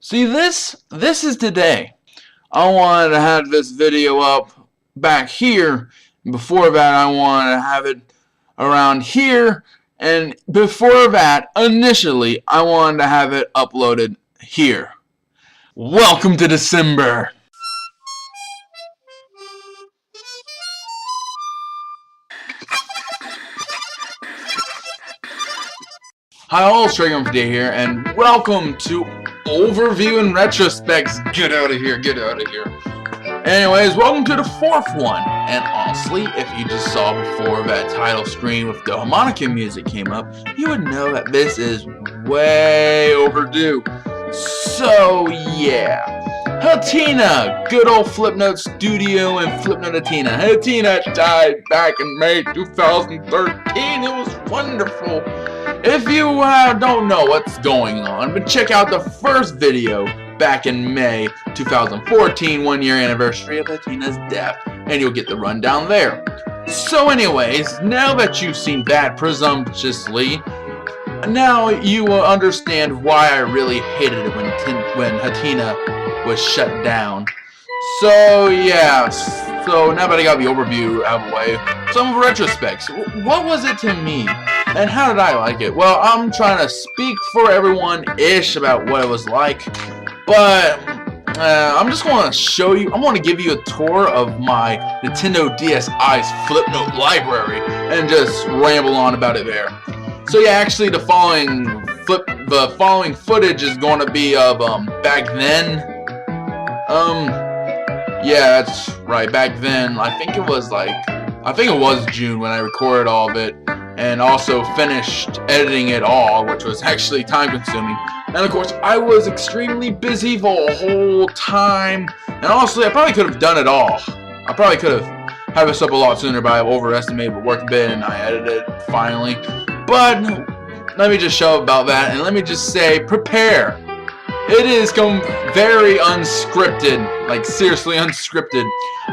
See, this is today. I wanted to have this video up back here. Before that, I wanted to have it around here. And before that, initially, I wanted to have it uploaded here. Welcome to December. Hi all, TreyGamr here, and welcome to Overview and Retrospects. Get out of here, get out of here. Anyways, welcome to the fourth one. And honestly, if you just saw before that title screen with the harmonica music came up, you would know that this is way overdue. So yeah, Hatena, good old Flipnote studio and Flipnote Hatena. Hatena died back in May 2013. It was wonderful. If you don't know what's going on, but check out the first video back in May 2014, 1 year anniversary of Hatena's death, and you'll get the rundown there. So anyways, now that you've seen that presumptuously, now you will understand why I really hated it when Hatena was shut down. So yeah, so now that I got the overview out of the way, some retrospects. What was it to me? And how did I like it? Well, I'm trying to speak for everyone-ish about what it was like, but I'm just going to show you, I'm going to give you a tour of my Nintendo DSi's Flipnote library and just ramble on about it there. So yeah, actually the following footage is going to be of back then. Yeah, that's right, back then. I think it was June when I recorded all of it. And also finished editing it all, which was actually time consuming. And of course, I was extremely busy for a whole time. And honestly, I probably could have done it all. I probably could have had this up a lot sooner, but I overestimated the work a bit and I edited it finally. But let me just show about that, and let me just say, prepare. It is very unscripted, like seriously unscripted.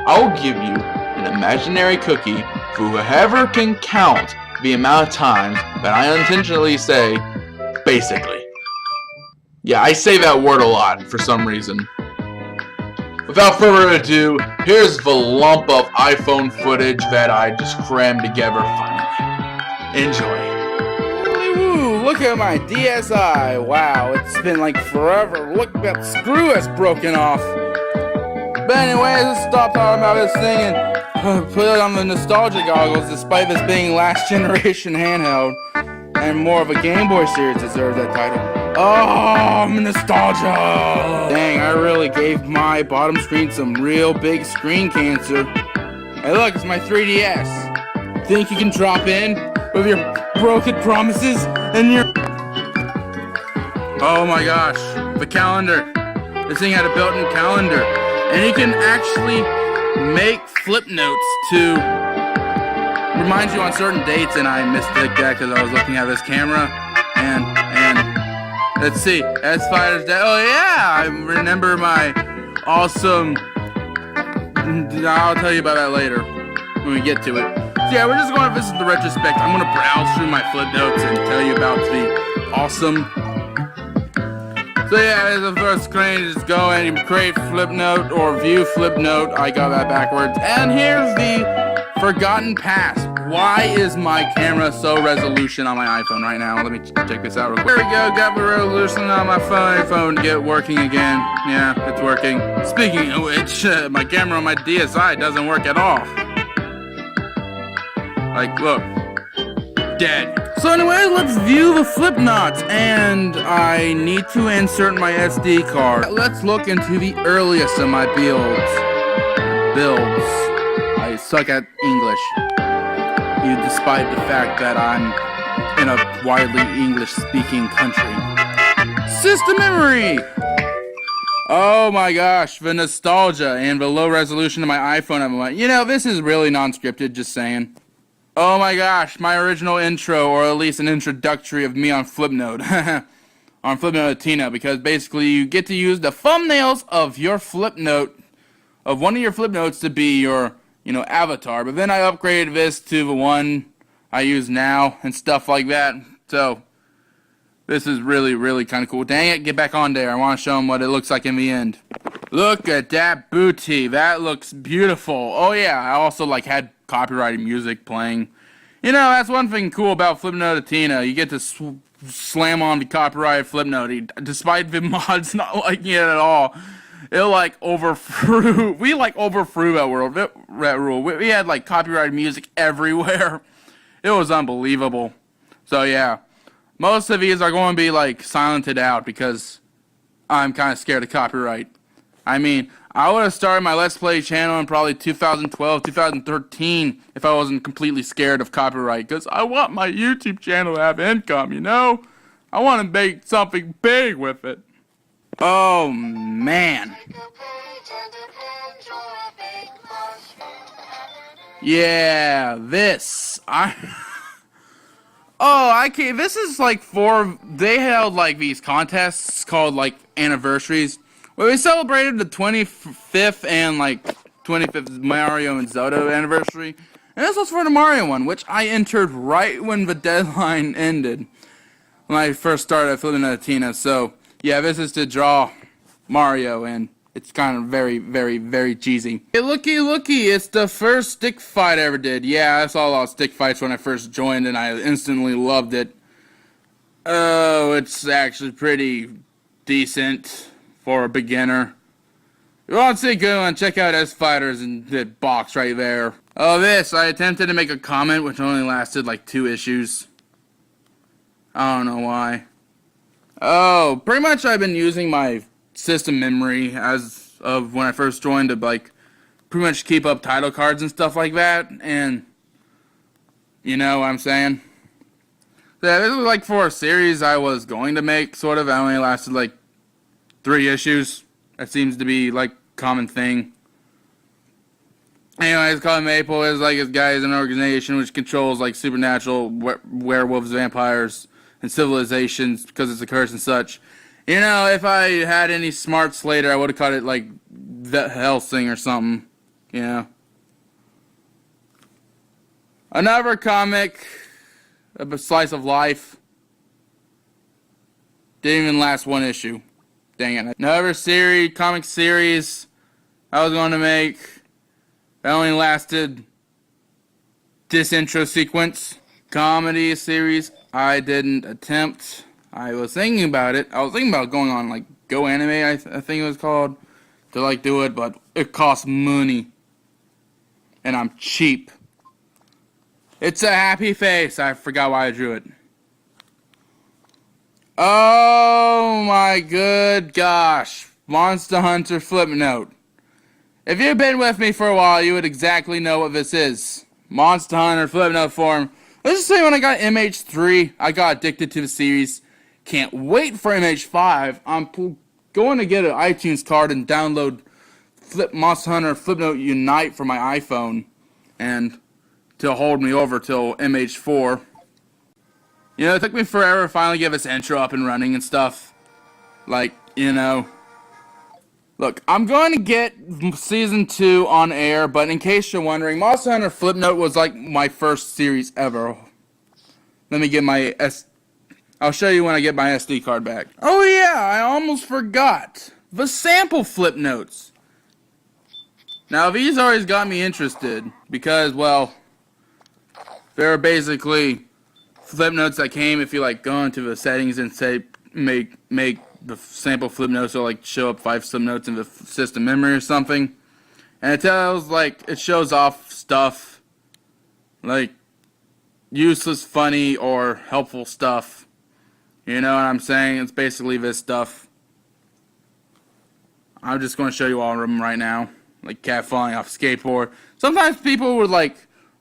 I'll give you an imaginary cookie for whoever can count the amount of times that I unintentionally say, basically. Yeah, I say that word a lot for some reason. Without further ado, here's the lump of iPhone footage that I just crammed together finally. Enjoy. Woo, look at my DSi. Wow, it's been like forever. Look, that screw has broken off. But anyways, let's stop talking about this thing and put it on the nostalgia goggles, despite this being last generation handheld and more of a Game Boy series deserves that title. Oh, nostalgia! Dang, I really gave my bottom screen some real big screen cancer. Hey look, it's my 3DS. Think you can drop in with your broken promises and your... Oh my gosh, the calendar. This thing had a built-in calendar. And you can actually make flip notes to remind you on certain dates, and I mistook that because I was looking at this camera, and let's see, as Fighters Day. Oh yeah, I remember my awesome, I'll tell you about that later when we get to it. So yeah, we're just going to visit the retrospect. I'm going to browse through my flip notes and tell you about the awesome. So yeah, as the first screen, just go and you create Flipnote or view Flipnote. I got that backwards. And here's the forgotten past. Why is my camera so resolution on my iPhone right now? Let me check this out real quick. There we go, got the resolution on my phone to get working again. Yeah, it's working. Speaking of which, my camera on my DSi doesn't work at all. Like, look. Dead. So anyway, let's view the flip notes, and I need to insert my SD card. Let's look into the earliest of my builds. I suck at English, despite the fact that I'm in a widely English-speaking country. System memory! Oh my gosh, the nostalgia and the low resolution of my iPhone. I'm like, you know, this is really non-scripted, just saying. Oh my gosh, my original intro, or at least an introductory of me on Flipnote. On Flipnote Hatena, because basically you get to use the thumbnails of your Flipnote, of one of your Flipnotes to be your, avatar. But then I upgraded this to the one I use now and stuff like that. So, This is really, really kind of cool. Dang it, get back on there. I want to show them what it looks like in the end. Look at that booty. That looks beautiful. Oh yeah, I also like had copyrighted music playing. You know, that's one thing cool about Flipnote Hatena. You get to slam on the copyrighted Flipnote, despite the mods not liking it at all. It like overthrew. We like overthrew that rule. We had like copyrighted music everywhere. It was unbelievable. So yeah, most of these are going to be like silented out because I'm kind of scared of copyright. I mean, I would have started my Let's Play channel in probably 2012, 2013 if I wasn't completely scared of copyright, because I want my YouTube channel to have income, you know? I want to make something big with it. Oh, man. Yeah, this. This is like they held like these contests called like anniversaries. Well, we celebrated the 25th and like 25th Mario and Zelda anniversary, and this was for the Mario one, which I entered right when the deadline ended when I first started Flipnote Hatena. So yeah, this is to draw Mario, and it's kind of very, very, very cheesy. Hey, looky, it's the first stick fight I ever did. Yeah, I saw a lot of stick fights when I first joined, and I instantly loved it. Oh, it's actually pretty decent for a beginner. If you want to see a good one, check out S-Fighters and the box right there. Oh, this. I attempted to make a comment which only lasted like 2 issues. I don't know why. Oh, pretty much I've been using my system memory as of when I first joined to like pretty much keep up title cards and stuff like that, and you know what I'm saying? Yeah, this was like for a series I was going to make, sort of. I only lasted like 3 issues. That seems to be like common thing. Anyways, called Maple is like this guy is an organization which controls like supernatural werewolves, vampires, and civilizations because it's a curse and such. You know, if I had any smarts later, I would have called it like the Helsing or something. You know. Another comic, a slice of life. Didn't even last 1 issue. Dang it. Another comic series I was going to make. That only lasted this intro sequence. Comedy series I didn't attempt. I was thinking about it. I was thinking about going on like Go Anime, I think it was called, to like do it, but it costs money. And I'm cheap. It's a happy face. I forgot why I drew it. Oh my good gosh. Monster Hunter Flipnote. If you've been with me for a while, you would exactly know what this is. Monster Hunter Flipnote form. Let's just say when I got MH3, I got addicted to the series. Can't wait for MH5. I'm going to get an iTunes card and download Monster Hunter Flipnote Unite for my iPhone. And to hold me over till MH4. You know, it took me forever to finally get this intro up and running and stuff. Like, you know. Look, I'm going to get Season 2 on air, but in case you're wondering, Monster Hunter Flipnote was like my first series ever. Let me get my I'll show you when I get my SD card back. Oh yeah, I almost forgot. The sample Flipnotes. Now, these always got me interested because, well, they're basically Flipnotes that came if you like go into the settings and say make the sample Flipnotes, so like show up 5 Flipnotes in the system memory or something, and it shows off stuff like useless, funny, or helpful stuff. You know what I'm saying? It's basically this stuff. I'm just going to show you all of them right now, like cat falling off a skateboard. Sometimes people would like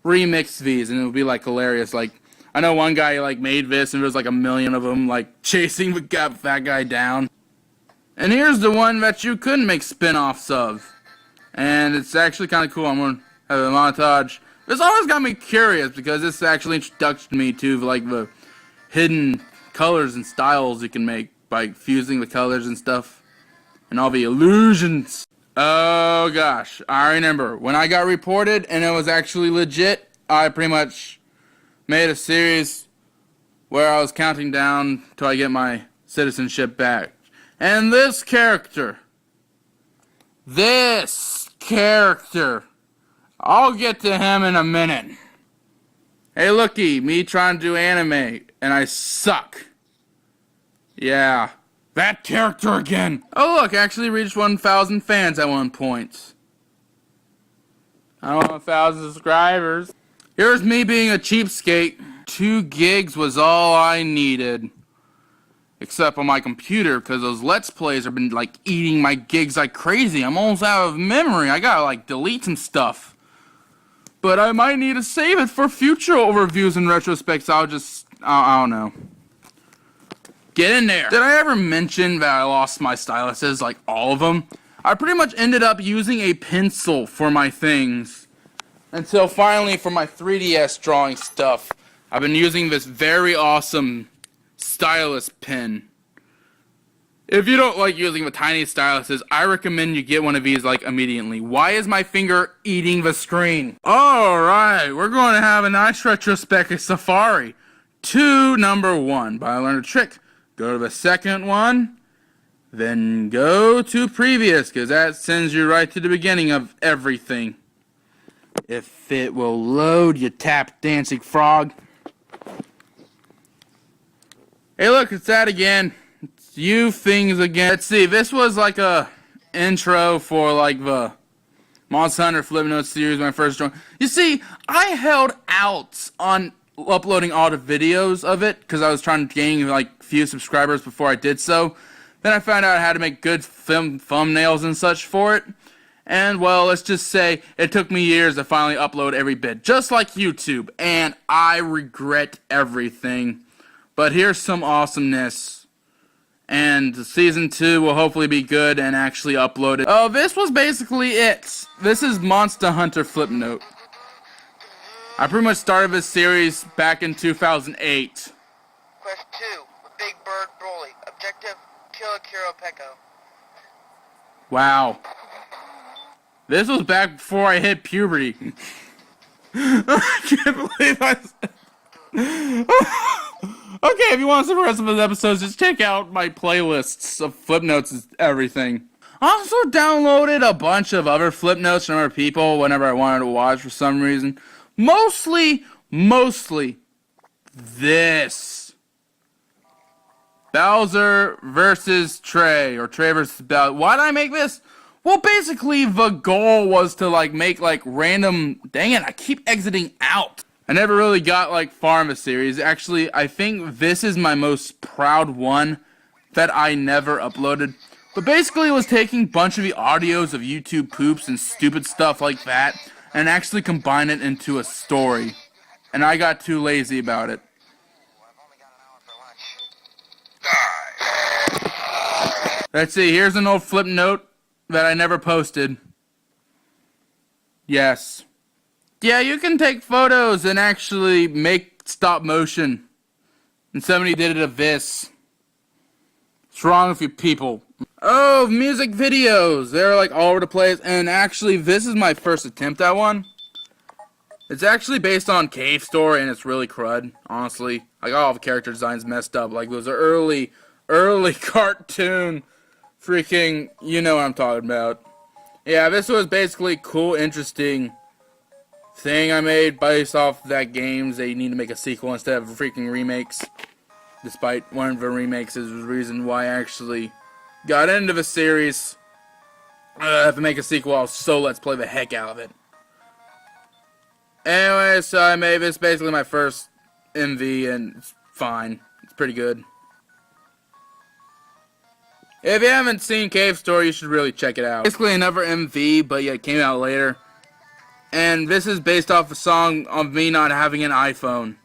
remix these, and it would be like hilarious. Like, I know one guy like made this, and there was like 1 million of them like chasing the fat guy down. And here's the one that you couldn't make spin-offs of, and it's actually kind of cool. I'm gonna have a montage. This always got me curious because this actually introduced me to like the hidden colors and styles you can make by fusing the colors and stuff, and all the illusions. Oh gosh, I remember when I got reported and it was actually legit. I pretty much made a series where I was counting down till I get my citizenship back. And this character, I'll get to him in a minute. Hey looky, me trying to do anime, and I suck. Yeah, that character again. Oh look, I actually reached 1,000 fans at one point. I want 1,000 subscribers. Here's me being a cheapskate. 2 gigs was all I needed. Except on my computer, because those Let's Plays have been, like, eating my gigs like crazy. I'm almost out of memory. I gotta, like, delete some stuff. But I might need to save it for future overviews and retrospects. I don't know. Get in there. Did I ever mention that I lost my styluses, like, all of them? I pretty much ended up using a pencil for my things. Until finally, for my 3DS drawing stuff, I've been using this very awesome stylus pen. If you don't like using the tiny styluses, I recommend you get one of these like immediately. Why is my finger eating the screen? Alright, we're going to have a nice retrospect of Safari to number 1. But I learned a trick. Go to the second one, then go to previous, because that sends you right to the beginning of everything. If it will load, you tap dancing frog. Hey look, it's that again. It's you things again. Let's see, this was like a intro for like the Monster Hunter Flipnote series when I first joined. You see, I held out on uploading all the videos of it because I was trying to gain like few subscribers before I did so. Then I found out how to make good thumbnails and such for it. And well, let's just say it took me years to finally upload every bit, just like YouTube, and I regret everything. But here's some awesomeness. And season 2 will hopefully be good and actually uploaded. Oh, this was basically it. This is Monster Hunter Flipnote. I pretty much started this series back in 2008. Quest 2, Big Bird Broly. Objective, kill Akira Peko. Wow. This was back before I hit puberty. I can't believe I said... Okay, if you want to see the rest of the episodes, just check out my playlists of Flipnotes and everything. I also downloaded a bunch of other Flipnotes from other people whenever I wanted to watch for some reason. Mostly this. Bowser versus Trey, or Trey versus Bowser. Why did I make this? Well, basically, the goal was to, like, make, like, random... Dang it, I keep exiting out. I never really got, like, far in the series. Actually, I think this is my most proud one that I never uploaded. But basically, it was taking a bunch of the audios of YouTube poops and stupid stuff like that and actually combine it into a story. And I got too lazy about it. Let's see, here's an old Flipnote that I never posted. Yes. Yeah, you can take photos and actually make stop motion. And somebody did it of this. What's wrong with you people? Oh, music videos. They're like all over the place. And actually, this is my first attempt at one. It's actually based on Cave Story, and it's really crud, honestly. Like, all the character designs messed up. Like, those are early cartoon freaking, you know what I'm talking about. Yeah, this was basically cool, interesting thing I made based off that games. They need to make a sequel instead of freaking remakes. Despite one of the remakes is the reason why I actually got into the series. If I make a sequel, I'll let's play the heck out of it. Anyway, so I made this basically my first MV, and it's fine. It's pretty good. If you haven't seen Cave Story, you should really check it out. Basically another MV, but yeah, it came out later. And this is based off a song of me not having an iPhone.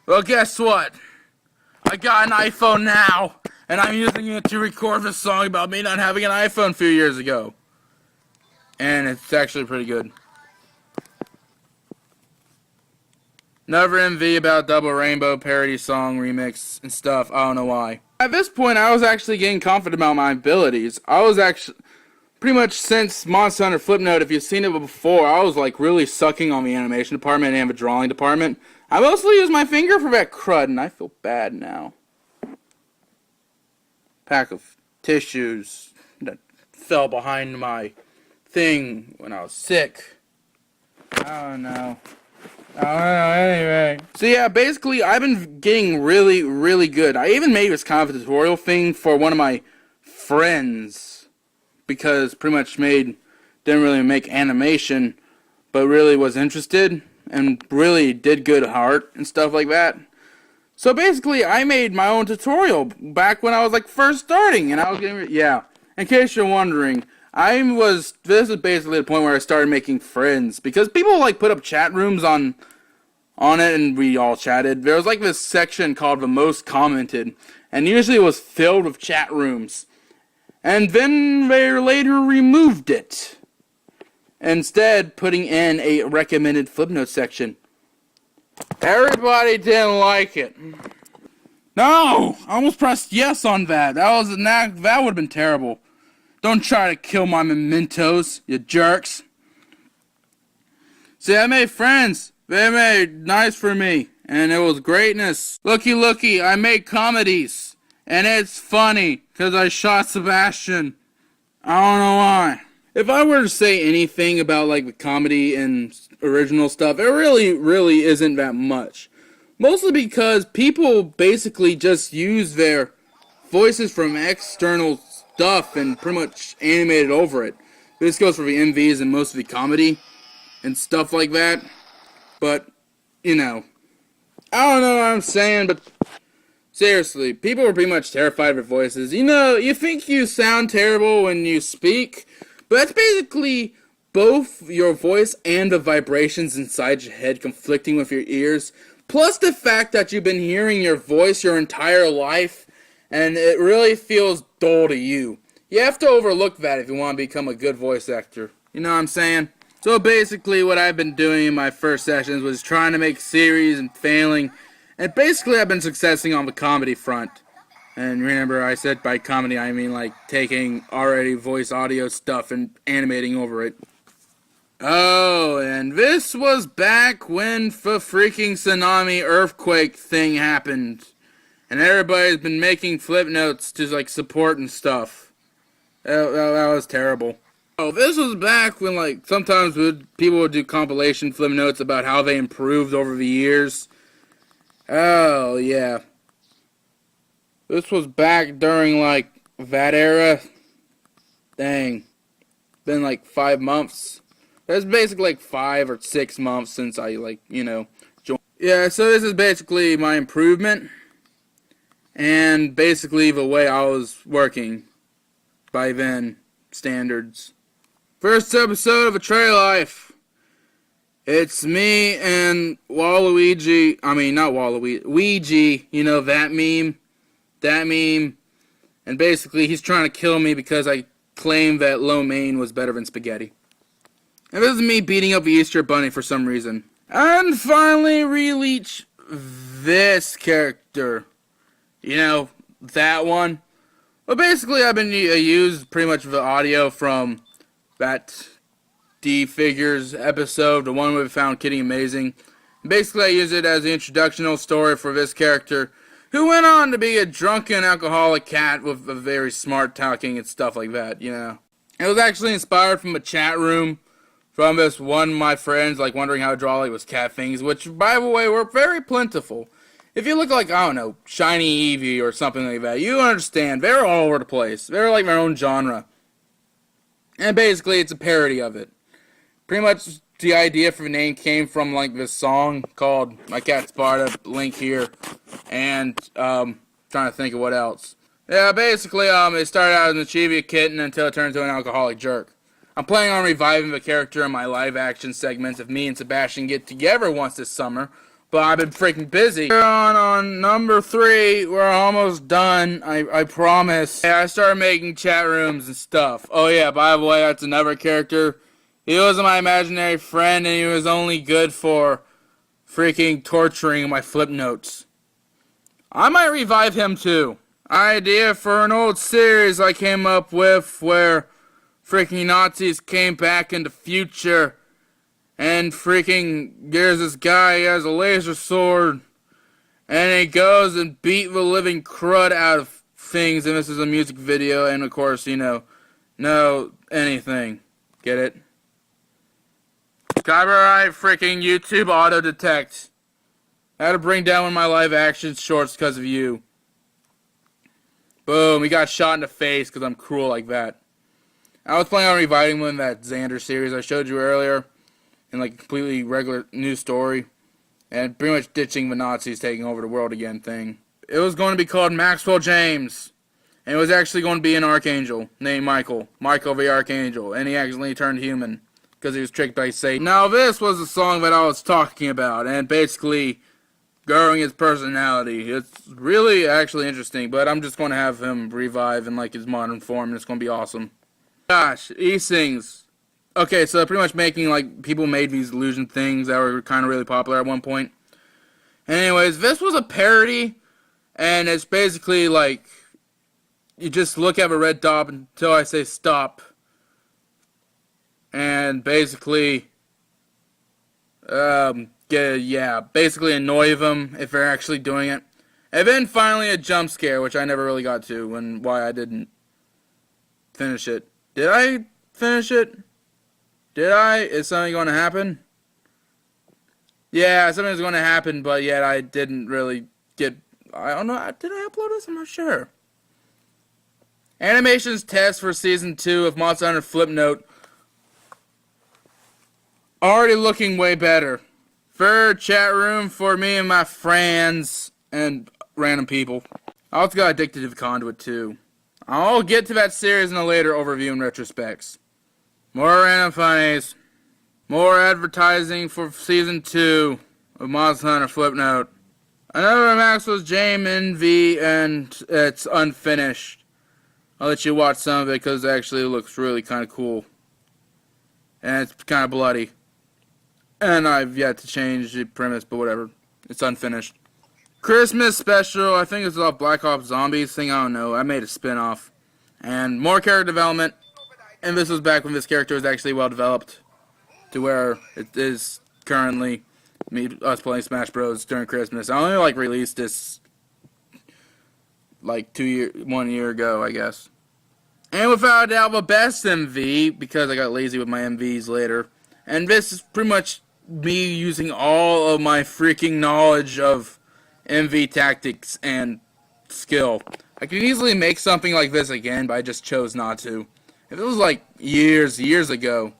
Well, guess what? I got an iPhone now, and I'm using it to record this song about me not having an iPhone a few years ago. And it's actually pretty good. Another MV about Double Rainbow parody song remix and stuff. I don't know why. At this point, I was actually getting confident about my abilities. I was actually, pretty much since Monster Hunter Flipnote, if you've seen it before, I was like really sucking on the animation department and the drawing department. I mostly use my finger for that crud, and I feel bad now. Pack of tissues that fell behind my thing when I was sick. I don't know. Anyway. So yeah, basically, I've been getting really, really good. I even made this kind of a tutorial thing for one of my friends, because pretty much didn't really make animation, but really was interested, and really did good art and stuff like that. So basically, I made my own tutorial back when I was like first starting, and I was getting, yeah. In case you're wondering, this is basically the point where I started making friends, because people like put up chat rooms on it, and we all chatted. There was like this section called the most commented, and usually it was filled with chat rooms. And then they later removed it, instead putting in a recommended Flipnote section. Everybody didn't like it. No! I almost pressed yes on that. That would have been terrible. Don't try to kill my mementos, you jerks. See, I made friends. They made nice for me, and it was greatness. Looky, I make comedies, and it's funny, because I shot Sebastian. I don't know why. If I were to say anything about like the comedy and original stuff, it really isn't that much. Mostly because people basically just use their voices from external stuff and pretty much animate it over it. This goes for the MVs and most of the comedy and stuff like that. But, you know, I don't know what I'm saying, but seriously, people are pretty much terrified of their voices. You know, you think you sound terrible when you speak, but that's basically both your voice and the vibrations inside your head conflicting with your ears, plus the fact that you've been hearing your voice your entire life, and it really feels dull to you. You have to overlook that if you want to become a good voice actor. You know what I'm saying? So basically what I've been doing in my first sessions was trying to make series and failing, and basically I've been successing on the comedy front. And remember, I said by comedy, I mean like taking already voice audio stuff and animating over it. Oh, and this was back when the freaking tsunami earthquake thing happened. And everybody's been making Flipnotes to like support and stuff. That was terrible. Oh, this was back when like sometimes people would do compilation Flipnotes about how they improved over the years. Oh, yeah. This was back during, like, that era. Dang. Been, like, 5 months. That's basically, like, 5 or 6 months since I, like, you know, joined. Yeah, so this is basically my improvement. And basically the way I was working by then standards. First episode of A Trey Life. It's me and Waluigi. I mean, not Waluigi. Ouija, you know, that meme. And basically he's trying to kill me because I claim that lo mein was better than spaghetti. And this is me beating up the Easter Bunny for some reason. And finally reach this character. You know, that one. Well, basically I've been used pretty much the audio from that D-Figures episode, the one where we found Kitty Amazing. Basically I use it as the introductional story for this character, who went on to be a drunken alcoholic cat with a very smart talking and stuff like that, you know. It was actually inspired from a chat room from this one of my friends, like, wondering how to draw, like, was cat things, which, by the way, were very plentiful. If you look like, I don't know, Shiny Eevee or something like that, you understand, they're all over the place. They're like their own genre. And basically, it's a parody of it. Pretty much the idea for the name came from, like, this song called My Cat Sparta, link here. And, trying to think of what else. Yeah, basically, it started out as an Chibi kitten until it turned into an alcoholic jerk. I'm planning on reviving the character in my live-action segments if me and Sebastian get together once this summer. But I've been freaking busy. We're on number 3. We're almost done. I promise. Yeah, I started making chat rooms and stuff. Oh yeah, by the way, that's another character. He wasn't my imaginary friend, and he was only good for freaking torturing my Flipnotes. I might revive him too. Idea for an old series I came up with where freaking Nazis came back in the future And freaking, there's this guy, he has a laser sword, and he goes and beat the living crud out of things, and this is a music video, and of course, you know, no anything. Get it? Copyright freaking YouTube auto detect. I had to bring down one of my live action shorts because of you. Boom, he got shot in the face because I'm cruel like that. I was planning on reviving one of that Xander series I showed you earlier, in like a completely regular new story, and pretty much ditching the Nazis taking over the world again thing. It was going to be called Maxwell James, and it was actually going to be an archangel named Michael the Archangel, and he accidentally turned human because he was tricked by Satan. Now this was the song that I was talking about, and basically growing his personality. It's really actually interesting, but I'm just going to have him revive in like his modern form, and it's going to be awesome. Gosh, he sings. Okay, so pretty much making like people made these illusion things that were kind of really popular at one point. Anyways, this was a parody, and it's basically like you just look at a red dot until I say stop, and basically, basically annoy them if they're actually doing it. And then finally a jump scare, which I never really got to, and why I didn't finish it. Did I finish it? Did I? Is something going to happen? Yeah, something's going to happen, but yet I didn't really get... I don't know. Did I upload this? I'm not sure. Animations test for Season 2 of Monster Hunter Flipnote. Already looking way better. Third chat room for me and my friends and random people. I also got addicted to the Conduit too. I'll get to that series in a later overview and retrospects. More random funnies. More advertising for Season 2 of Monster Hunter Flipnote. Another Maxwell's James NV, and it's unfinished. I'll let you watch some of it because it actually looks really kind of cool. And it's kind of bloody. And I've yet to change the premise, but whatever. It's unfinished. Christmas special, I think it's off Black Ops Zombies thing, I don't know. I made a spin-off. And more character development. And this was back when this character was actually well developed. To where it is currently us playing Smash Bros. During Christmas. I only released this like 1 year ago, I guess. And without a doubt, the best MV, because I got lazy with my MVs later. And this is pretty much me using all of my freaking knowledge of MV tactics and skill. I could easily make something like this again, but I just chose not to. If it was like years ago,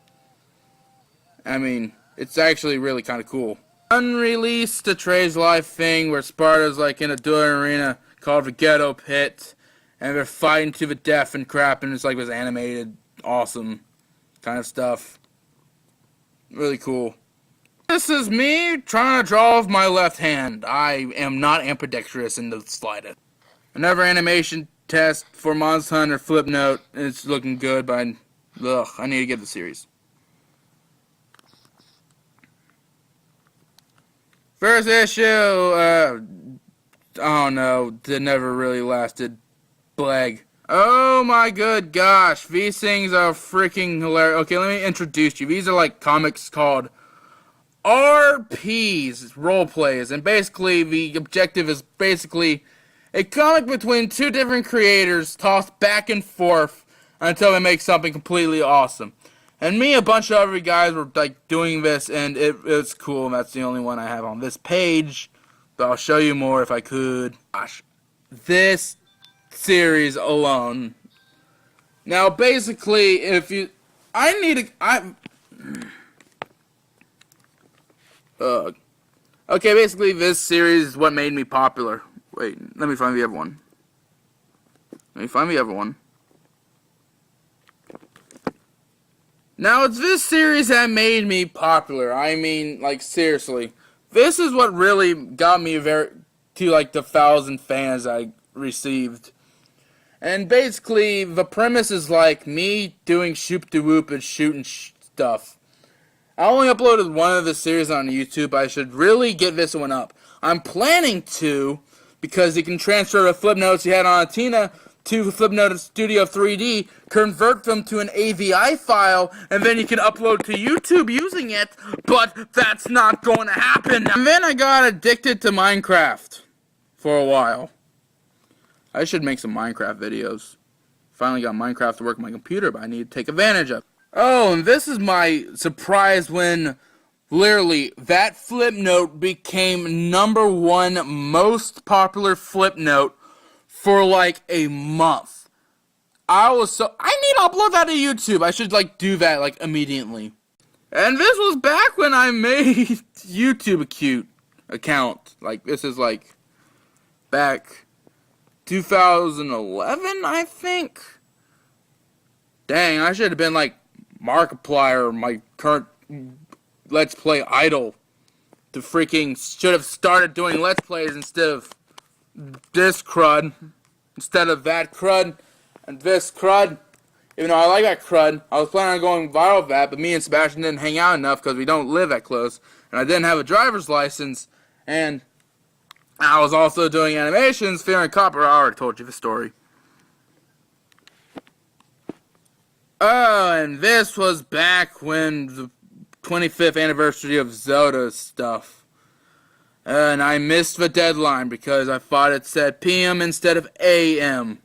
I mean, it's actually really kind of cool. Unreleased the Trey's Life thing where Sparta's like in a dueling arena called the Ghetto Pit, and they're fighting to the death and crap, and it's like this animated, awesome kind of stuff. Really cool. This is me trying to draw with my left hand. I am not ambidextrous in the slightest. Another animation test for Monster Hunter Flipnote. It's looking good, but I need to get the series. First issue, I don't know, that never really lasted. Blag. Oh my good gosh, these things are freaking hilarious. Okay, let me introduce you. These are like comics called RPs, role plays, and basically the objective is basically a comic between two different creators tossed back and forth until they make something completely awesome. And me and a bunch of other guys were like doing this, and it's cool, and that's the only one I have on this page, but I'll show you more if I could. Gosh, this series alone. Now basically, if you, okay, basically this series is what made me popular. Wait, let me find the other one. Now, it's this series that made me popular. I mean, like, seriously. This is what really got me to, like, the 1,000 fans I received. And basically, the premise is, like, me doing shoop-de-whoop and shooting stuff. I only uploaded one of the series on YouTube. I should really get this one up. I'm planning to, because you can transfer the flip notes you had on Hatena to Flipnote Studio 3D, convert them to an AVI file, and then you can upload to YouTube using it, but that's not going to happen. And then I got addicted to Minecraft for a while. I should make some Minecraft videos. Finally got Minecraft to work on my computer, but I need to take advantage of it. Oh, and this is my surprise when literally that Flipnote became #1 most popular Flipnote for like a month. I need to upload that to YouTube. I should like do that like immediately. And this was back when I made YouTube account. Like this is like back 2011, I think. Dang, I should have been like Markiplier, my current Let's Play idol. To freaking should have started doing Let's Plays instead of this crud. Instead of that crud and this crud. Even though I like that crud, I was planning on going viral with that, but me and Sebastian didn't hang out enough because we don't live that close. And I didn't have a driver's license. And I was also doing animations, fearing copyright. I already told you the story. Oh, and this was back when the 25th anniversary of Zelda stuff. And I missed the deadline because I thought it said PM instead of AM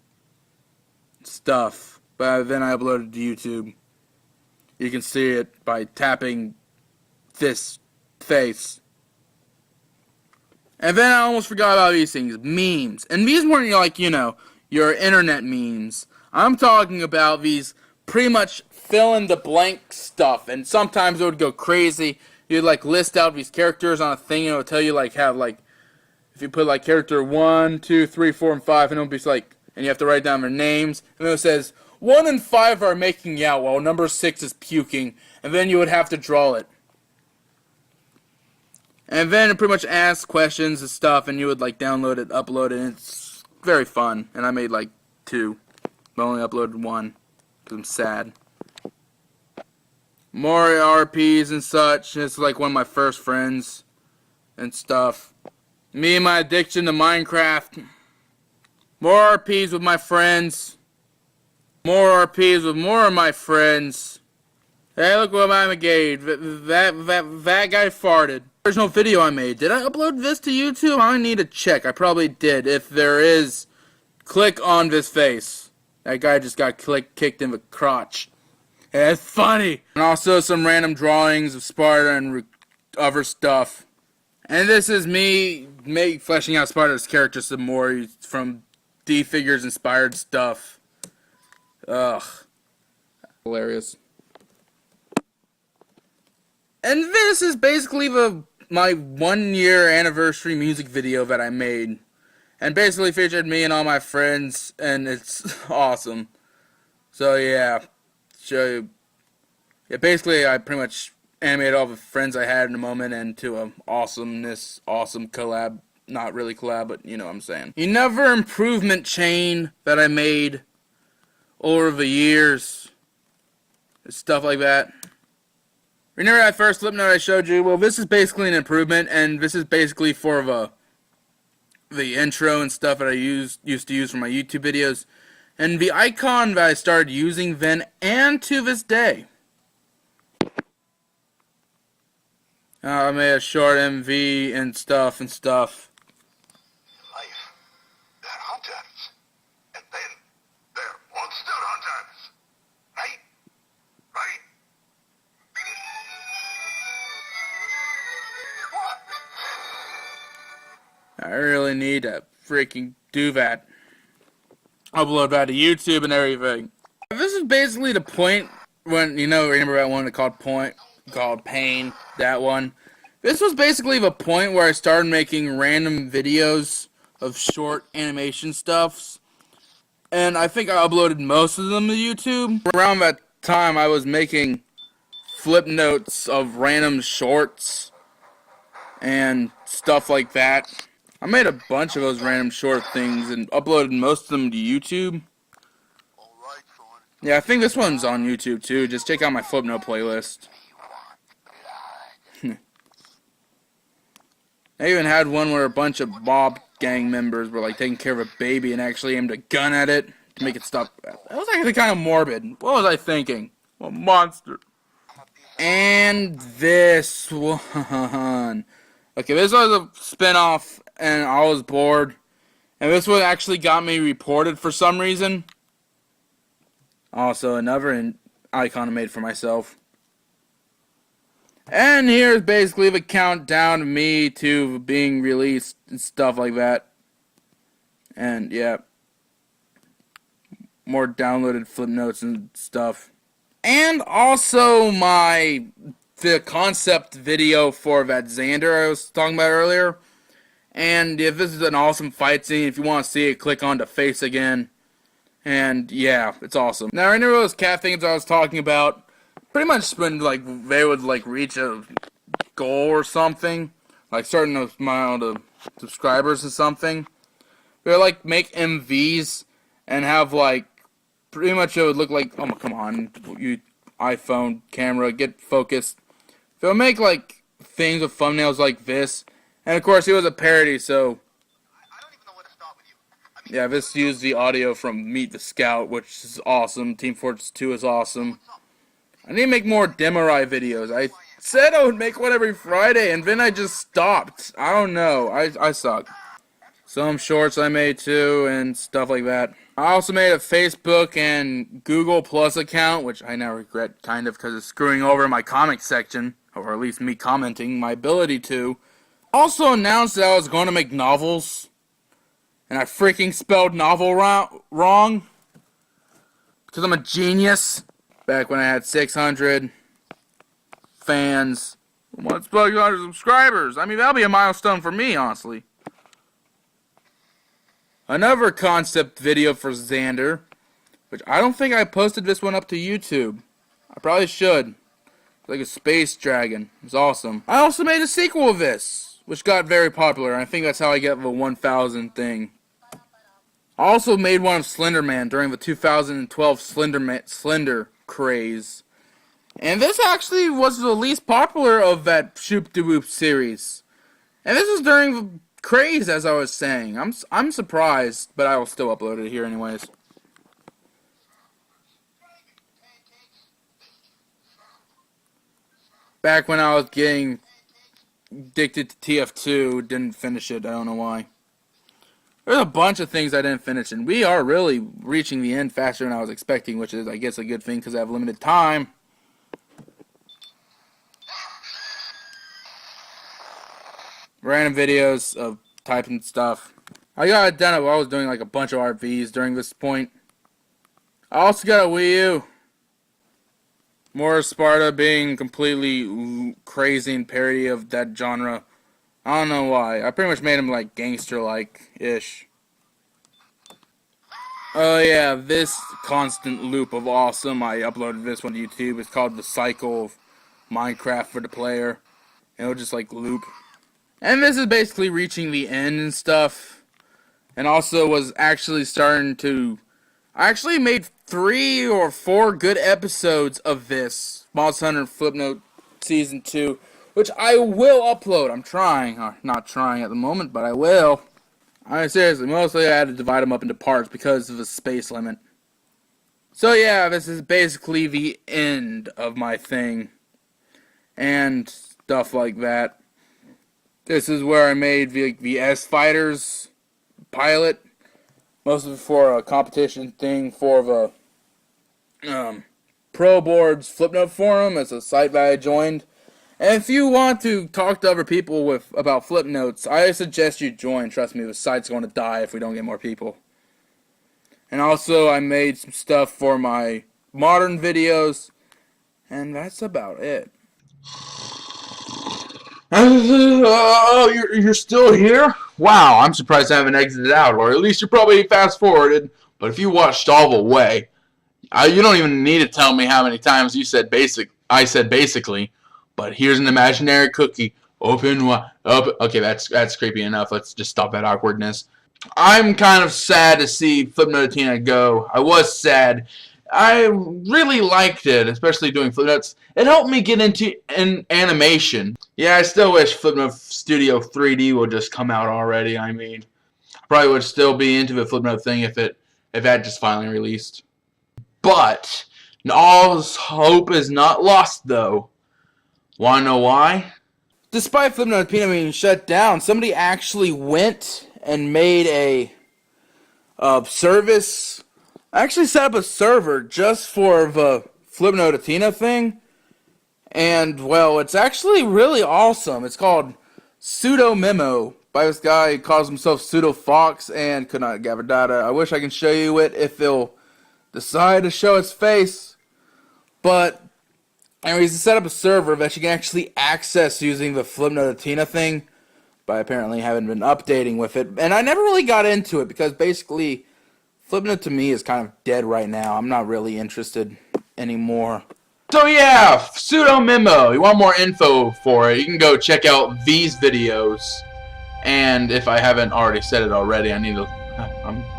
stuff. But then I uploaded to YouTube. You can see it by tapping this face. And then I almost forgot about these things. Memes. And these weren't like, you know, your internet memes. I'm talking about these pretty much fill in the blank stuff. And sometimes it would go crazy. You'd like list out these characters on a thing and it would tell you like have like, if you put like character 1, 2, 3, 4, and 5, and it'll be like, and you have to write down their names. And then it says 1 and 5 are making out while number 6 is puking. And then you would have to draw it. And then it pretty much asks questions and stuff, and you would like download it, upload it, and it's very fun. And I made like 2, but only uploaded 1, because I'm sad. More RPs and such, it's like one of my first friends and stuff. Me and my addiction to Minecraft. More RPs with my friends. More RPs with more of my friends. Hey, look what I made. That guy farted. Original video I made. Did I upload this to YouTube? I need to check. I probably did. If there is, click on this face. That guy just got kicked in the crotch. Yeah, it's funny. And also some random drawings of Sparta and other stuff. And this is me fleshing out Sparta's character some more from D-Figures inspired stuff. Ugh. Hilarious. And this is basically my 1-year anniversary music video that I made. And basically featured me and all my friends, and it's awesome. So yeah, show you. Yeah, basically I pretty much animated all the friends I had in a moment into a awesome collab. Not really collab, but you know what I'm saying. Another improvement chain that I made over the years. Stuff like that. Remember that first Flipnote I showed you? Well, this is basically an improvement, and this is basically for the intro and stuff that I used to use for my YouTube videos. And the icon that I started using then and to this day. I made a short MV and stuff. Life. They're hunters. And then they're monster hunters. Right? Right? I really need to freaking do that. Upload that to YouTube and everything. This is basically the point when, you know, remember that one called Pain, that one. This was basically the point where I started making random videos of short animation stuffs. And I think I uploaded most of them to YouTube. Around that time I was making flip notes of random shorts and stuff like that. I made a bunch of those random short things and uploaded most of them to YouTube. Yeah, I think this one's on YouTube too. Just check out my Flipnote playlist. I even had one where a bunch of mob gang members were like taking care of a baby and actually aimed a gun at it. to make it stop. That was actually kind of morbid. What was I thinking? A monster. And this one. Okay, this was a spin-off, and I was bored. And this one actually got me reported for some reason. Also, another icon I made for myself. And here's basically the countdown of me to being released and stuff like that. And, yeah. More downloaded Flipnotes and stuff. And also the concept video for that Xander I was talking about earlier. And if this is an awesome fight scene, if you want to see it, click on the face again. And yeah, it's awesome. Now, I know those cat things I was talking about, pretty much when they would reach a goal or something, like certain amount of subscribers or something. They make MVs and have pretty much it would look like, oh come on, you iPhone camera, get focused. They'll make things with thumbnails like this, and of course it was a parody, so I don't even know where to start with you. yeah, this used the audio from Meet the Scout, which is awesome. Team Fortress 2 is awesome. I need to make more Demorai videos. I said I would make one every Friday, and then I just stopped. I don't know. I suck. Some shorts I made too, and stuff like that. I also made a Facebook and Google Plus account, which I now regret kind of because it's screwing over my comic section, or at least me commenting my ability to. Also announced that I was going to make novels, and I freaking spelled novel wrong because I'm a genius. Back when I had 600 fans, 100 subscribers. I mean, that'll be a milestone for me, honestly. Another concept video for Xander, which I don't think I posted this one up to YouTube. I probably should. It's like a space dragon. It's awesome. I also made a sequel of this, which got very popular. I think that's how I get the 1,000 thing. I also made one of Slender Man during the 2012 Slender craze. And this actually was the least popular of that Shoop de Whoop series. And this was during the craze, as I was saying. I'm surprised, but I will still upload it here anyways. Back when I was getting addicted to TF2, didn't finish it, I don't know why. There's a bunch of things I didn't finish, and we are really reaching the end faster than I was expecting, which is, I guess, a good thing because I have limited time. Random videos of typing stuff. I got it done while I was doing a bunch of RVs during this point. I also got a Wii U. More Sparta being completely crazy and parody of that genre. I don't know why. I pretty much made him gangster-like-ish. Oh yeah, this constant loop of awesome. I uploaded this one to YouTube. It's called The Cycle of Minecraft for the player. It'll just loop. And this is basically reaching the end and stuff. And also was actually starting to... I actually made 3 or 4 good episodes of this. Monster Hunter Flipnote Season 2. Which I will upload. I'm trying. Not trying at the moment, but I will. Seriously, mostly I had to divide them up into parts because of the space limit. So yeah, this is basically the end of my thing. And stuff like that. This is where I made the S-Fighters pilot. Mostly for a competition thing for the Pro Boards Flipnote forum. It's a site that I joined. And if you want to talk to other people about Flipnotes, I suggest you join. Trust me, the site's going to die if we don't get more people. And also, I made some stuff for my modern videos. And that's about it. Oh, you're still here? Wow, I'm surprised I haven't exited out, or at least you probably fast-forwarded. But if you watched all the way, you don't even need to tell me how many times you said I said basically. But here's an imaginary cookie. Open wide. Okay, that's creepy enough. Let's just stop that awkwardness. I'm kind of sad to see Flipnote Hatena go. I was sad. I really liked it, especially doing Flipnotes. It helped me get into animation. Yeah, I still wish Flipnote Studio 3D would just come out already. I mean, I probably would still be into the Flipnote thing if it if that just finally released. But all hope is not lost, though. Wanna know why? Despite Flipnote Hatena being shut down, somebody actually went and made a service. Actually set up a server just for the Flipnote Hatena thing. And, well, it's actually really awesome. It's called Pseudo Memo by this guy who calls himself Pseudo Fox and could not gather data. I wish I can show you it if it'll decide to show its face. But anyways, he set up a server that you can actually access using the Flipnote Hatena thing, but I apparently haven't been updating with it. And I never really got into it because basically Flipnote to me is kind of dead right now. I'm not really interested anymore. So yeah, Pseudo Memo. You want more info for it, you can go check out these videos. And if I haven't already said it already, I need to...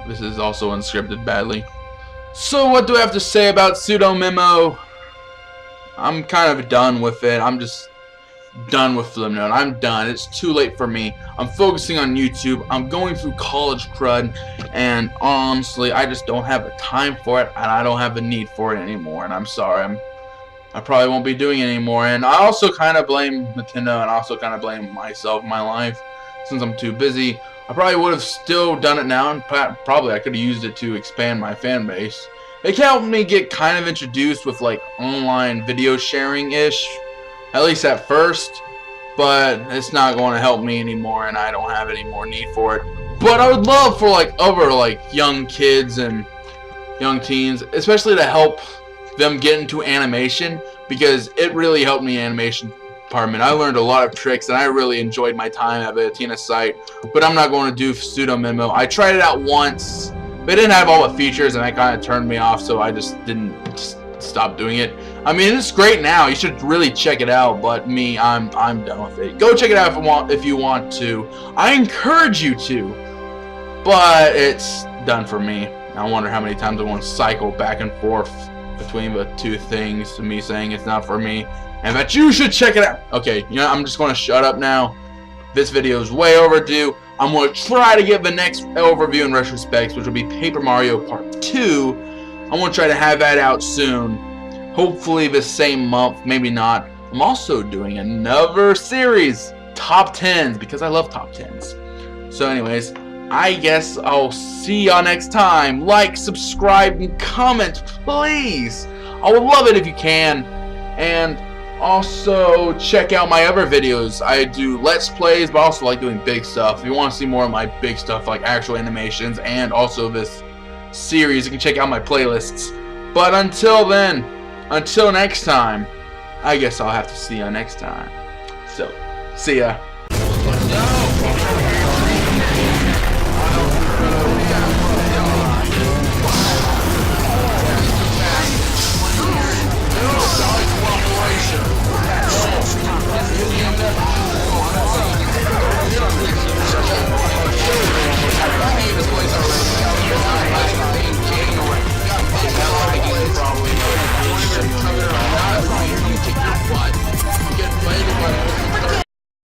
this is also unscripted badly. So what do I have to say about Pseudo Memo? I'm kind of done with it. I'm just done with Flipnote. I'm done. It's too late for me. I'm focusing on YouTube. I'm going through college crud, and honestly, I just don't have the time for it, and I don't have the need for it anymore. And I'm sorry. I probably won't be doing it anymore. And I also kind of blame Nintendo, and I also kind of blame myself, my life, since I'm too busy. I probably would have still done it now, and probably I could have used it to expand my fan base. It helped me get kind of introduced with like online video sharing-ish, at least at first, but it's not going to help me anymore, and I don't have any more need for it. But I would love for like other like young kids and young teens, especially to help them get into animation, because it really helped me in animation department. I learned a lot of tricks, and I really enjoyed my time at the Hatena site. But I'm not going to do Pseudo Memo. I tried it out once. They didn't have all the features, and that kind of turned me off, so I just didn't stop doing it. I mean, it's great now. You should really check it out, but me, I'm done with it. Go check it out if you want to. I encourage you to, but it's done for me. I wonder how many times I want to cycle back and forth between the two things, to me saying it's not for me and that you should check it out. Okay, you know, I'm just going to shut up now. This video is way overdue. I'm going to try to get the next overview and retrospects, which will be Paper Mario Part 2. I'm going to try to have that out soon. Hopefully this same month, maybe not. I'm also doing another series, Top 10s, because I love Top 10s. So anyways, I guess I'll see y'all next time. Like, subscribe, and comment, please. I would love it if you can. And also check out my other videos. I do Let's Plays, but I also like doing big stuff. If you want to see more of my big stuff, like actual animations, and also this series, you can check out my playlists. But until then, until next time, I guess I'll have to see you next time. So, see ya.